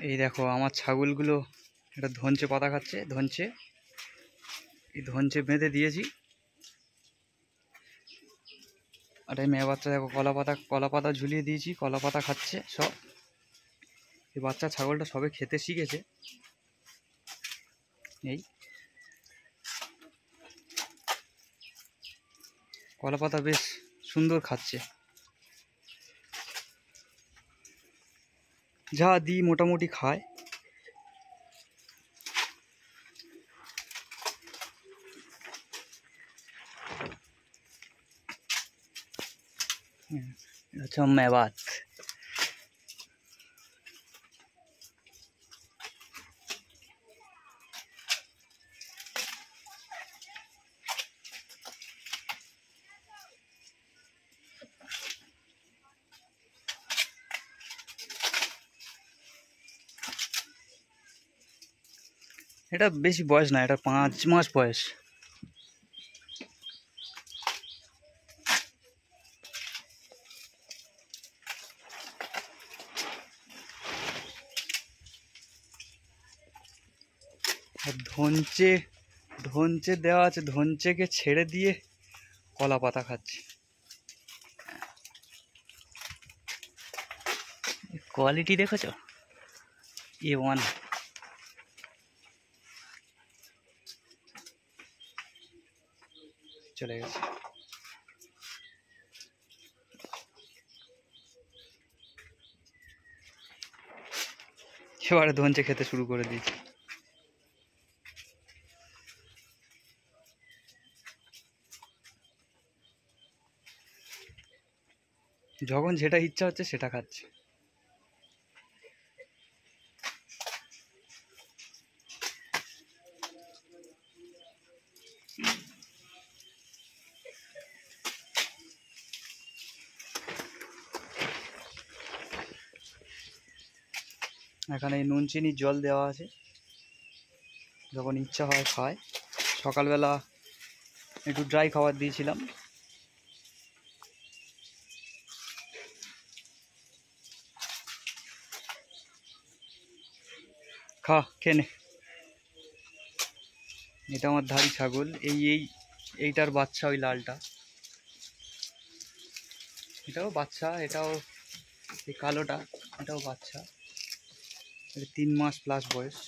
এই দেখো আমার ছাগলগুলো এটা ধনচে পাতা খাচ্ছে। ধনচে, এই ধনচে বেঁধে দিয়েছি। আর এই মেয়ে বাচ্চা দেখো কলা পাতা ঝুলিয়ে দিয়েছি, কলা পাতা খাচ্ছে সব। এই বাচ্চা ছাগলটা সবে খেতে শিখেছে। এই কলা পাতা বেশ সুন্দর খাচ্ছে। যা দিই মোটামুটি খায়। আচ্ছা মেবাত এটা বেশি বয়স না, এটা 5 মাস বয়স। আর ধনচে ধনচে দেওয়া আছে, ধনচেকে ছেড়ে দিয়ে কলা পাতা খাচ্ছে। কোয়ালিটি দেখেছো? A1 চলে গেছে। এবারে ধনচে খেতে শুরু করে দিয়েছে। যখন যেটা ইচ্ছা হচ্ছে সেটা খাচ্ছে। এখানে নুন চিনির জল দেওয়া আছে, যখন ইচ্ছা হয় খায়। সকালবেলা একটু ড্রাই খাবার দিয়েছিলাম। খা খেয়ে নে। এটা আমার ধাড়ি ছাগল। এইটার বাচ্চা ওই লালটা, এটাও বাচ্চা। এটাও এই কালোটা, এটাও বাচ্চা। এটা 3 মাস প্লাস বয়স।